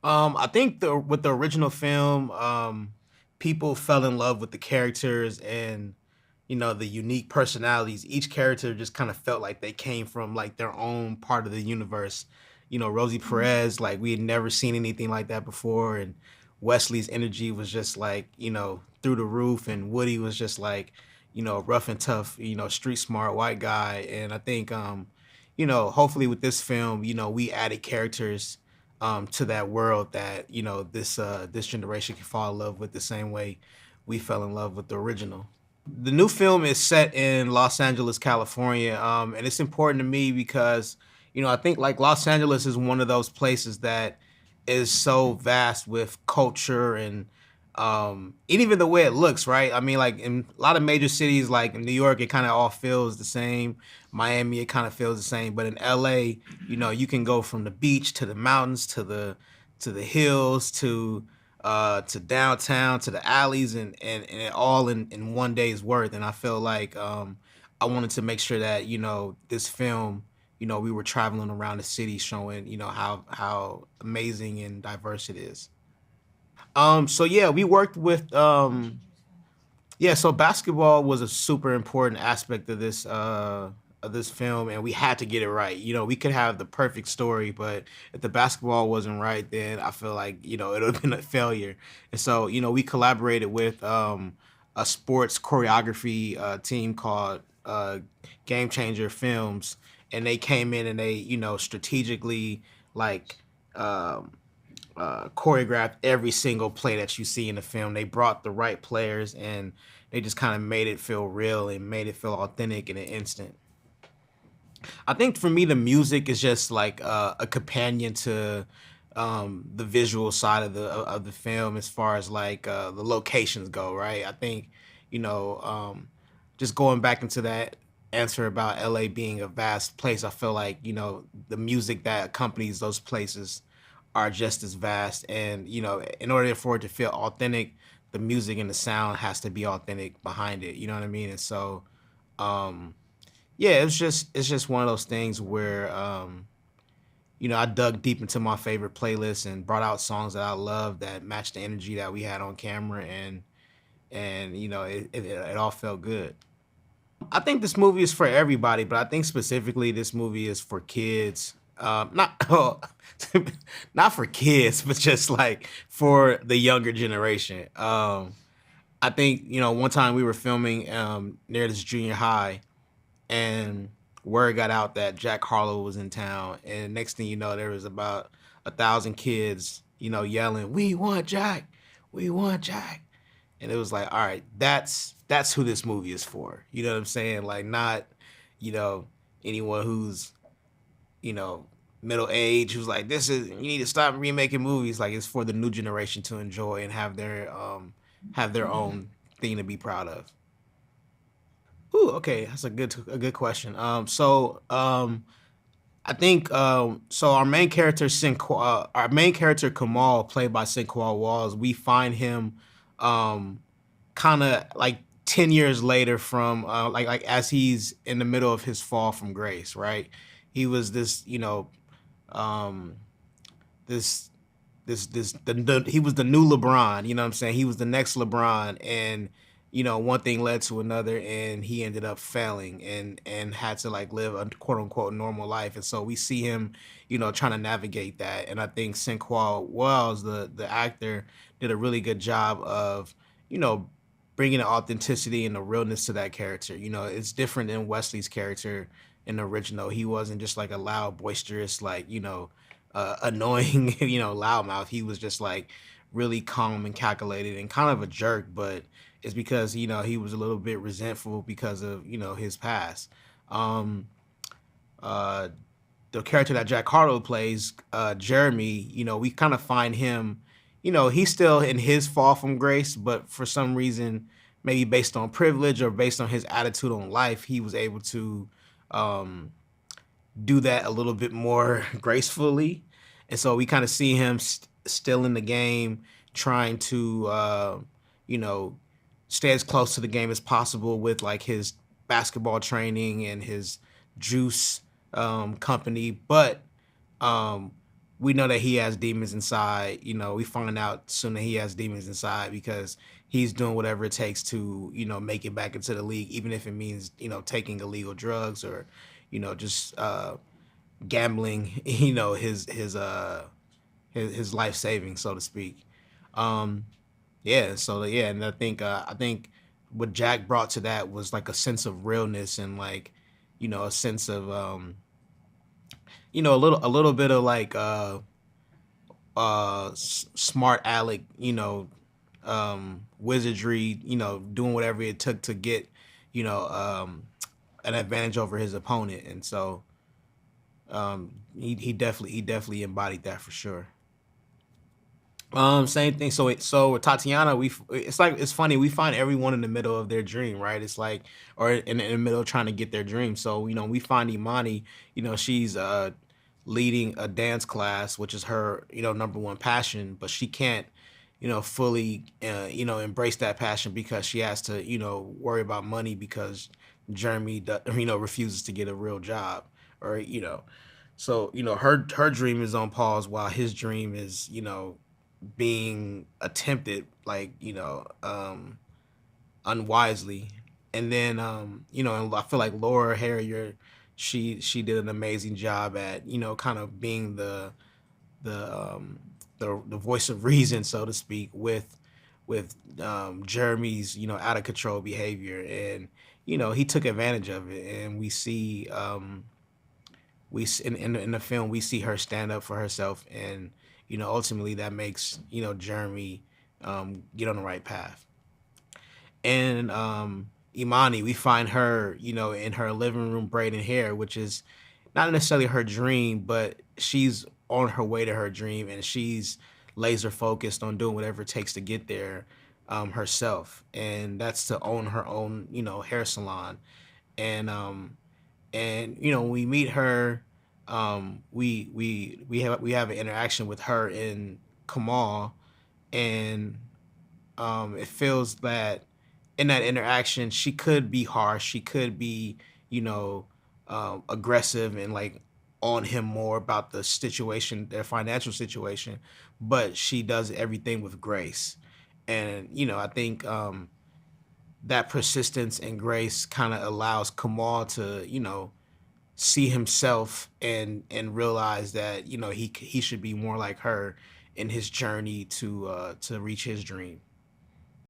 I think the with the original film, people fell in love with the characters and the unique personalities. Each character just kind of felt like they came from like their own part of the universe. Rosie Perez, like we had never seen anything like that before, and Wesley's energy was just like through the roof, and Woody was just like rough and tough, street smart white guy. And I think hopefully with this film, we added characters to that world that this generation can fall in love with the same way we fell in love with the original. The new film is set in Los Angeles, California, and it's important to me because I think like Los Angeles is one of those places that is so vast with culture and even the way it looks, right? I mean, like in a lot of major cities, like in New York, it kind of all feels the same. Miami, it kind of feels the same. But in LA, you can go from the beach to the mountains to the hills to downtown to the alleys and it all in one day's worth. And I feel like I wanted to make sure that this film, we were traveling around the city showing how amazing and diverse it is. So yeah, we worked with yeah, so basketball was a super important aspect of this film, and we had to get it right. We could have the perfect story, but if the basketball wasn't right, then I feel like it would have been a failure. And so we collaborated with a sports choreography team called Game Changer Films, and they came in and they strategically like choreographed every single play that you see in the film. They brought the right players and they just kind of made it feel real and made it feel authentic in an instant. I think for me, the music is just like a companion to the visual side of the film, as far as like the locations go. Right. I think just going back into that answer about LA being a vast place, I feel like the music that accompanies those places are just as vast, and in order for it to feel authentic, the music and the sound has to be authentic behind it. You know what I mean? And so um, yeah, it's just one of those things where I dug deep into my favorite playlists and brought out songs that I love that matched the energy that we had on camera, and it all felt good. I think this movie is for everybody, but I think specifically this movie is for kids. Not not for kids, but just like for the younger generation. I think one time we were filming near this junior high, and word got out that Jack Harlow was in town, and next thing you know, there was about 1,000 kids, yelling, "We want Jack, we want Jack," and it was like, all right, that's who this movie is for. You know what I'm saying? Like not, you know, anyone who's you know middle age who's like, this is you need to stop remaking movies. Like it's for the new generation to enjoy and have their own thing to be proud of. Ooh, okay, that's a good question. I think so. Our main character Kamal, played by Sinqua Walls, we find him um, kind of like 10 years later from like as he's in the middle of his fall from grace. Right, he was this um, this he was the new LeBron. You know what I'm saying? He was the next LeBron, and one thing led to another, and he ended up failing and had to like live a quote unquote normal life. And so we see him, trying to navigate that. And I think Sinqua Wells, the actor, did a really good job of you know bringing the authenticity and the realness to that character. It's different than Wesley's character in the original. He wasn't just like a loud, boisterous, like annoying, loudmouth. He was just like really calm and calculated and kind of a jerk, but it's because he was a little bit resentful because of his past. Um, uh, the character that Jack Harlow plays, Jeremy, we kind of find him, he's still in his fall from grace, but for some reason, maybe based on privilege or based on his attitude on life, he was able to um, do that a little bit more gracefully. And so we kind of see him still in the game, trying to, you know, stay as close to the game as possible with like his basketball training and his juice company. But um, we know that he has demons inside. You know, we find out soon that he has demons inside because he's doing whatever it takes to, you know, make it back into the league, even if it means, you know, taking illegal drugs or, you know, just gambling, you know, his life savings, so to speak. Um, yeah, so yeah, and I think what Jack brought to that was like a sense of realness and like, you know, a sense of you know, a little bit of like smart aleck, you know, wizardry, you know, doing whatever it took to get, you know, an advantage over his opponent. And so he definitely embodied that for sure. Same thing. So with Tatiana, it's like it's funny. We find everyone in the middle of their dream, right? It's like or in the middle trying to get their dream. So you know, we find Imani. You know, she's leading a dance class, which is her you know number one passion, but she can't you know fully you know embrace that passion because she has to you know worry about money because Jeremy you know refuses to get a real job or you know. So you know her dream is on pause while his dream is you know being attempted like you know unwisely. And then you know I feel like Laura Harrier she did an amazing job at you know kind of being the the voice of reason so to speak with Jeremy's you know out of control behavior. And you know he took advantage of it and we see in the film we see her stand up for herself and you know ultimately that makes you know Jeremy get on the right path. And Imani, we find her you know in her living room braiding hair, which is not necessarily her dream, but she's on her way to her dream and she's laser focused on doing whatever it takes to get there herself, and that's to own her own you know hair salon. And and you know when we meet her we have an interaction with her in Kamal. And it feels that in that interaction she could be harsh, she could be you know aggressive and like on him more about the situation, their financial situation, but she does everything with grace. And you know I think that persistence and grace kind of allows Kamal to you know see himself and realize that you know he should be more like her in his journey to reach his dream.